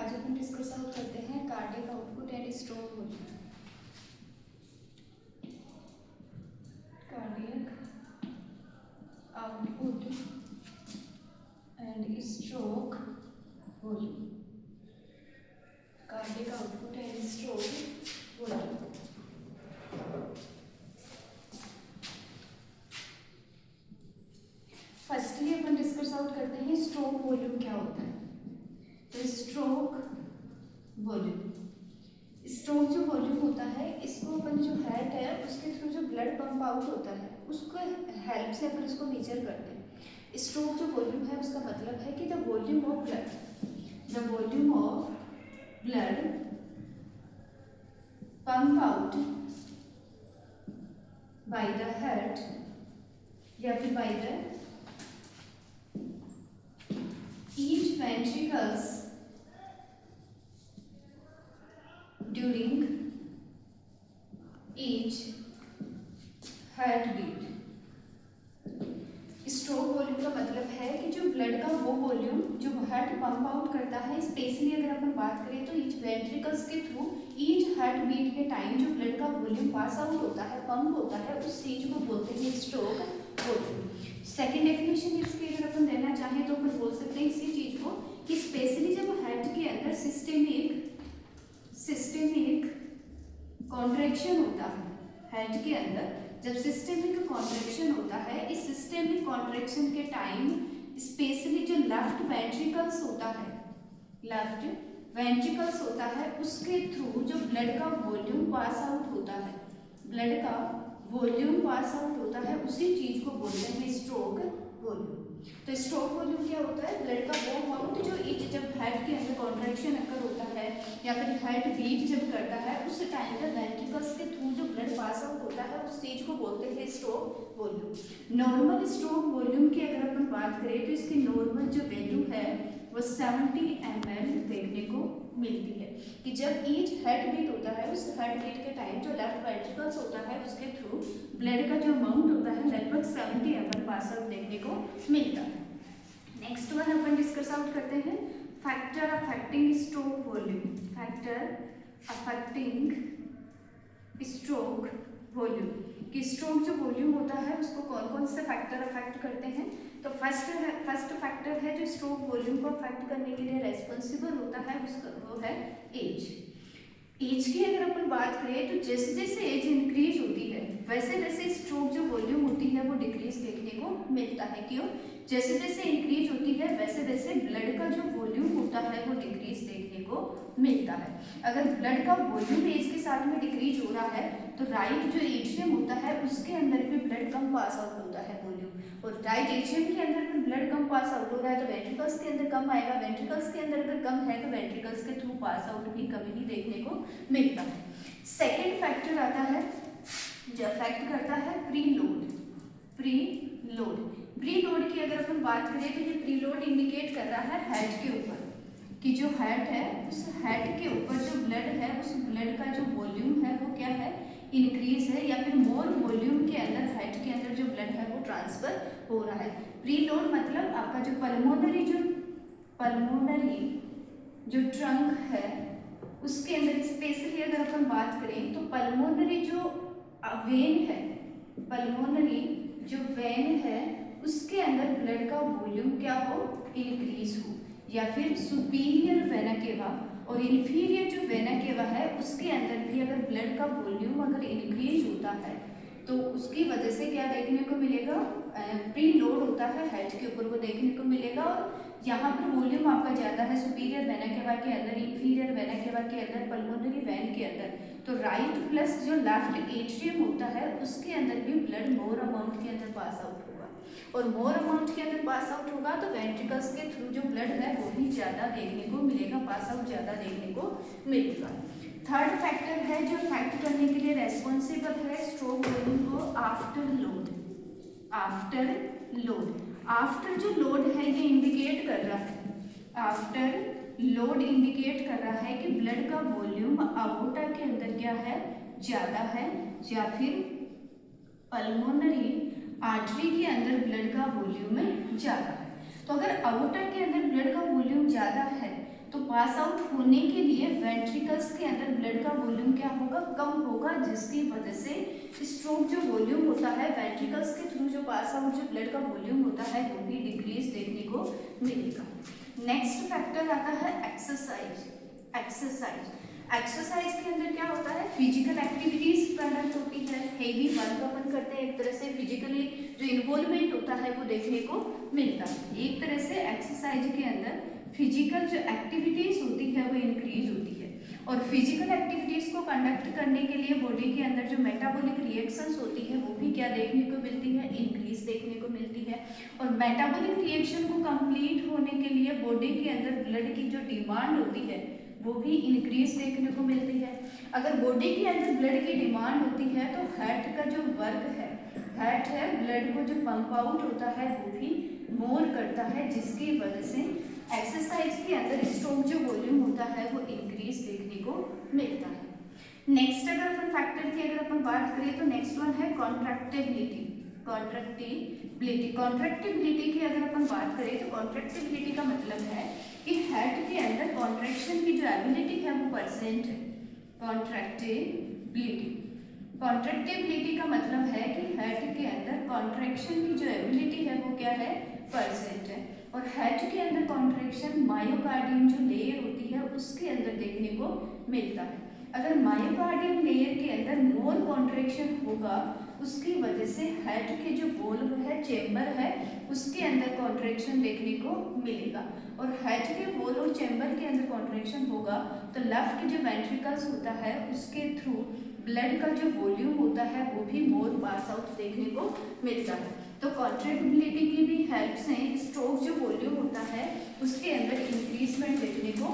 आज अपन discuss out करते हैं cardiac output and stroke volume. Cardiac output and stroke volume. Cardiac output and stroke volume. Firstly upon discuss out करते हैं stroke volume क्या होता है। तो स्ट्रोक वॉल्यूम, स्ट्रोक जो वॉल्यूम होता है इसको अपन जो हार्ट है उसके थ्रू जो ब्लड पंप आउट होता है उसको हेल्प से अपन इसको मेजर करते हैं। स्ट्रोक जो वॉल्यूम है उसका मतलब है कि the volume of blood pump out by the heart या फिर by the each ventricles during each heartbeat। Stroke volume का मतलब है कि जो ब्लड का वो वॉल्यूम जो हार्ट पंप आउट करता है, स्पेशली अगर अपन बात करें तो ईच वेंट्रिकल्स के थ्रू ईच हार्ट बीट के टाइम जो ब्लड का वॉल्यूम पास आउट होता है, पंप होता है, उस चीज को बोलते हैं स्ट्रोक वॉल्यूम। सेकेंड डेफिनेशन इसकी अगर अपन देना चाहें तो अपन बोल सकते हैं इसी चीज को कि स्पेशली जब हार्ट के अंदर सिस्टेमिक कॉन्ट्रैक्शन होता है, हार्ट के अंदर जब सिस्टेमिक कॉन्ट्रैक्शन होता है, इस सिस्टेमिक कॉन्ट्रैक्शन के टाइम स्पेशली जो लेफ्ट वेंट्रिकल्स होता है उसके थ्रू जो ब्लड का वॉल्यूम पास आउट होता है, उसी चीज को बोलते हैं स्ट्रोक वॉल्यूम। तो स्ट्रोक वॉल्यूम क्या होता है? ब्लड का वो अमाउंट जो जब हार्ट के अंदर कॉन्ट्रैक्शन अकर होता है या फिर हार्ट बीट जब करता है उस टाइम पर वेंट्रिकल्स के थ्रू जो ब्लड पास आउट होता है उस चीज को बोलते हैं stroke volume. Normal stroke volume की अगर अपन बात करें तो इसकी नॉर्मल जो वैल्यू है वो 70 ml देखने को मिलती है कि जब ईच हार्ट बीट होता है उस हार्ट बीट के टाइम जो लेफ्ट वेंट्रिकल्स होता है उसके थ्रू ब्लड का जो अमाउंट होता है लगभग 70 ml पास आउट देखने को मिलता है। नेक्स्ट वन अपन डिस्कस आउट करते हैं फैक्टर अफेक्टिंग स्ट्रोक वॉल्यूम। कि स्ट्रोक जो वॉल्यूम होता है उसको कौन कौन से फैक्टर अफेक्ट करते हैं। तो फर्स्ट फैक्टर है जो स्ट्रोक वॉल्यूम को अफेक्ट करने के लिए रेस्पॉन्सिबल होता है उसका वो है एज की अगर अपन बात करें तो जैसे जैसे एज इंक्रीज होती है वैसे वैसे स्ट्रोक जो वॉल्यूम होती है वो डिक्रीज देखने को मिलता है। क्यों? जैसे जैसे इंक्रीज होती है वैसे वैसे ब्लड का जो वॉल्यूम होता है वो डिक्रीज देखने को मिलता है। अगर ब्लड का वॉल्यूम एज के साथ में डिक्रीज हो रहा है तो राइट जो एट्रियम होता है उसके अंदर भी ब्लड कम पास आउट होता है वॉल्यूम, और राइट एट्रियम के अंदर भी ब्लड कम पास आउट हो रहा है तो वेंट्रिकल्स के अंदर कम आएगा, वेंट्रिकल्स के अंदर अगर कम है तो वेंट्रिकल्स के थ्रू पास आउट भी कमी ही देखने को मिलता है। सेकेंड फैक्टर आता है जो अफेक्ट करता है प्री लोड की अगर अपन बात करें तो ये प्री लोड इंडिकेट कर रहा है हार्ट के ऊपर कि जो हार्ट है उस हार्ट के ऊपर जो ब्लड है उस ब्लड का जो वॉल्यूम है वो क्या है? इंक्रीज है या फिर मोर वॉल्यूम के अंदर हार्ट के अंदर जो ब्लड है वो ट्रांसफर हो रहा है। प्री लोड मतलब आपका जो पल्मोनरी जो ट्रंक है उसके अंदर स्पेशली अगर अपन बात करें तो पल्मोनरी जो वेन है उसके अंदर ब्लड का वॉल्यूम क्या हो? इंक्रीज हो, या फिर सुपीरियर वेना केवा और इन्फीरियर जो वेना केवा है उसके अंदर भी अगर ब्लड का वॉल्यूम अगर इंक्रीज होता है तो उसकी वजह से क्या देखने को मिलेगा? प्री लोड होता है हार्ट के ऊपर वो देखने को मिलेगा। और यहाँ पर वॉल्यूम आपका ज़्यादा है सुपीरियर वेना केवा के अंदर, इन्फीरियर वेना केवा के अंदर, पल्मोनरी वेन के अंदर, तो राइट प्लस जो लेफ्ट एट्रियम होता है उसके अंदर भी ब्लड मोर अमाउंट के अंदर पास आउट होगा, और मोर अमाउंट के अंदर पास आउट होगा तो वेंट्रिकल्स के थ्रू जो ब्लड है वो भी ज़्यादा देखने को मिलेगा, पास आउट ज़्यादा देखने को मिलेगा। थर्ड फैक्टर है जो अफेक्ट करने के लिए रेस्पॉन्सिबल है स्ट्रोक वॉल्यूम को आफ्टर जो लोड है ये इंडिकेट कर रहा है कि ब्लड का वॉल्यूम अओर्टा के अंदर क्या है? ज़्यादा है, या फिर पल्मोनरी आर्टरी के अंदर ब्लड का वॉल्यूम ज़्यादा है। तो अगर अओर्टा के अंदर ब्लड का वॉल्यूम ज़्यादा है तो पास आउट होने के लिए वेंट्रिकल्स के अंदर ब्लड का वॉल्यूम क्या होगा, कम होगा, जिसकी वजह से स्ट्रोक जो वॉल्यूम होता है वेंट्रिकल्स के थ्रू जो पास आउट जो ब्लड का वॉल्यूम होता है वो भी डिक्रीज देखने को मिलेगा। नेक्स्ट फैक्टर आता है एक्सरसाइज। एक्सरसाइज के अंदर क्या होता है, फिजिकल एक्टिविटीज प्रेजेंट होती है, हेवी वर्क अपन करते हैं, एक तरह से फिजिकली जो इन्वॉल्वमेंट होता है वो देखने को मिलता है। एक तरह से एक्सरसाइज के अंदर फिजिकल जो एक्टिविटीज होती है वो इंक्रीज होती है, और फिजिकल एक्टिविटीज को कंडक्ट करने के लिए बॉडी के अंदर जो मेटाबॉलिक रिएक्शंस होती है वो भी क्या देखने को मिलती है, इंक्रीज देखने को मिलती है। और मेटाबॉलिक रिएक्शन को कंप्लीट होने के लिए बॉडी के अंदर ब्लड की जो डिमांड होती है वो भी इंक्रीज देखने को मिलती है। अगर बॉडी के अंदर ब्लड की डिमांड होती है तो हार्ट का जो वर्क है, हार्ट है, ब्लड को जो पंप आउट होता है वो भी मोर करता है, जिसकी वजह से एक्सरसाइज के अंदर स्ट्रोक जो वॉल्यूम होता है वो इंक्रीज देखने को मिलता है। नेक्स्ट अगर अपन फैक्टर की अगर अपन बात करें तो नेक्स्ट वन है कॉन्ट्रैक्टिबिलिटी। कॉन्ट्रैक्टिबिलिटी की अगर अपन बात करें तो कॉन्ट्रैक्टिबिलिटी का मतलब है कि हार्ट के अंदर कॉन्ट्रैक्शन की जो एबिलिटी है वो परसेंट है। कॉन्ट्रैक्टिबिलिटी का मतलब है कि हार्ट के अंदर कॉन्ट्रैक्शन की जो एबिलिटी है वो क्या है, परसेंट है। और हार्ट के अंदर कॉन्ट्रैक्शन मायोकार्डियम जो लेयर होती है उसके अंदर देखने को मिलता है। अगर मायोकार्डियम लेयर के अंदर मोर कॉन्ट्रैक्शन होगा उसकी वजह से हार्ट के जो वॉल्व है, चेंबर है, उसके अंदर कॉन्ट्रैक्शन देखने को मिलेगा। और हार्ट के वॉल्व और चेंबर के अंदर कॉन्ट्रैक्शन होगा तो लेफ्ट जो वेंट्रिकल्स होता है उसके थ्रू ब्लड का जो वॉल्यूम होता है वो भी मोर पास आउट देखने को मिलता है। तो कॉन्ट्रैक्टिबिलिटी की भी हेल्प से स्ट्रोक जो वॉल्यूम होता है उसके अंदर इंक्रीजमेंट देखने को